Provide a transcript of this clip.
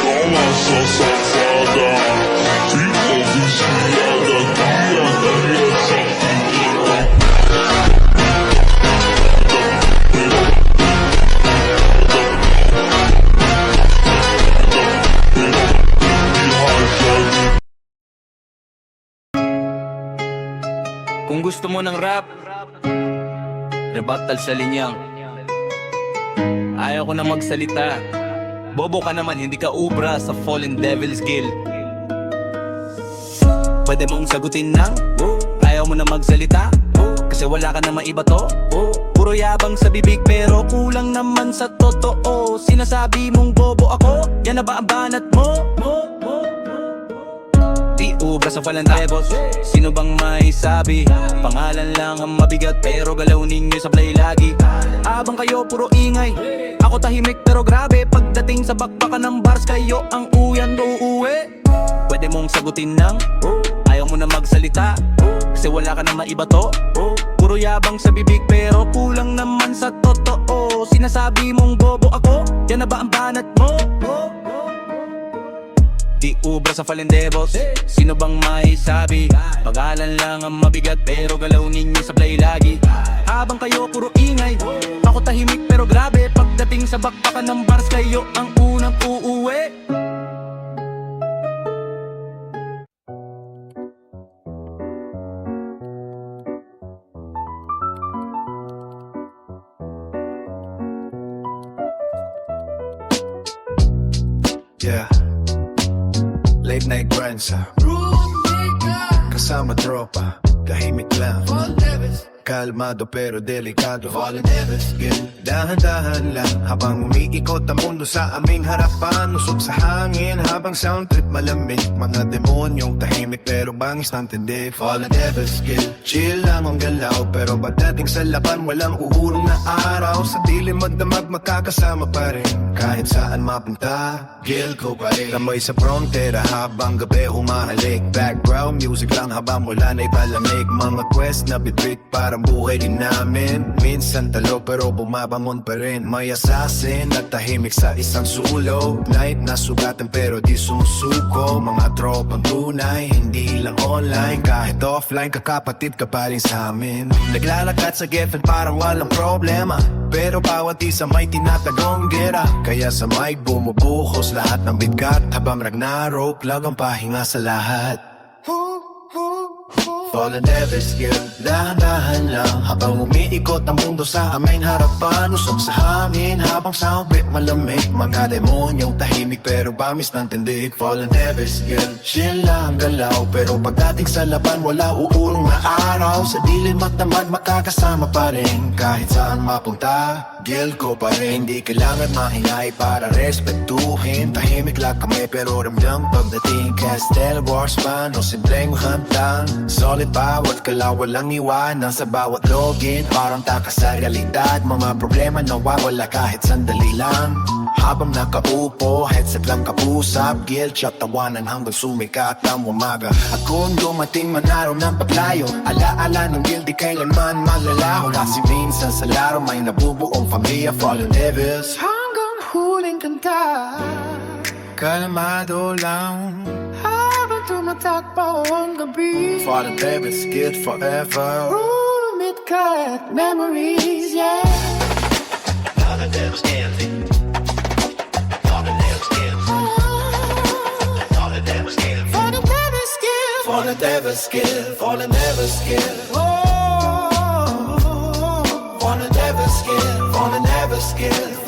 Toma esa safada, tipo viciada, guía, guía esa figura. Kung gusto mo ng rap, rebuttal sa linyang. Ayaw ko na magsalita. Bobo ka naman, hindi ka ubra sa Fallen Devil's Guild. Pwede mong sagutin ng ayaw mo na magsalita, kasi wala ka na maiba to. Puro yabang sa bibig pero kulang naman sa totoo. Sinasabi mong bobo ako, yan na ba ang banat mo? Di ubra sa Fallen Devils, sino bang may sabi? Pangalan lang ang mabigat pero galaw ninyo sablay lagi. Abang kayo puro ingay, ako tahimik pero grabe. Pagdating sa bakbakan ng bars, kayo ang uyan uuwi. Pwede mong sagutin ng ayaw mo na magsalita, kasi wala ka na maiba to. Puro yabang sa bibig pero kulang naman sa totoo. Sinasabi mong bobo ako, yan na ba ang banat mo? Di ubra sa Fallen Devils, sino bang may sabi? Pag-alan lang ang mabigat pero galaw ninyo sablay lagi. Habang kayo puro ingay, ako tahimik pero grabe. Pagdating sa bakbakan ng bars, kayo ang unang uuwi. Yeah, late night grind sa kasama tropa, tahimik lang, kalmado pero delikado. Fallen Devils Guild, dahan-dahan lang habang umiikot ang mundo sa aming harapan. Usok sa hangin habang sound trip malamig, mga demonyong tahimik pero bangis ng tindi. Fallen Devils Guild, chill lang ang galaw pero pagdating sa laban walang uhurong na araw. Sa dilim magdamag magkakasama pa rin, kahit saan mapunta, guild ko pa rin. Tambay sa frontera habang gabi humahalik, background music lang habang wala na'y palamig. Mga quest na bitbit parang buhay din namin, minsan talo pero bumabangon pa rin. May assassin at tahimik sa isang sulok, night na sugatan pero di sumusuko. Mga tropang tunay, hindi lang online, kahit offline kakapatid ka pa rin sa amin. Naglalakad sa Geffen parang walang problema, pero bawat isa may tinatagong gera. Kaya sa mic bumubuhos lahat ng bigat, habang Ragnarok lang ang pahinga sa lahat. Fallen Devils Guild, dahan-dahan lang habang umiikot ang mundo sa aming harapan. Usok sa hangin habang sound trip malamig, mga demonyong tahimik pero bamis ng tindig. Fallen Devils Guild, chill lang galaw pero pagdating sa laban wala uurong na araw. Sa dilim at tamad makakasama pa rin, kahit saan mapunta, guild ko pa rin. Hindi kailangan maingay para respetuhin, tahimik lang kami pero ramdam pagdating. Castle Wars man o simpleng hamtang, solid bawat kalaw walang iwanan. Sa bawat login parang takas sa realidad, mga problema nawawala kahit sandali lang. Habang nakaupo, headset lang kapusap, guild chat tawanan hanggang sumikat ang umaga. At kung dumating man araw ng paglayo, alaala ng guild di kailanman maglalaho. Kasi minsan sa laro may nabubuong pamilya. Fallen Devils hanggang huling kanta, kalmado lang habang tumatakbo ang gabi. Fallen Devils Guild forever, rumit ka at memories, yeah. Fallen Devils Guild, Fallen Devils Guild, Fallen Devils Guild, Fallen Devils Guild, Fallen Devils Guild, Fallen Devils Guild, Fallen Devils Guild, Fallen Devils Guild.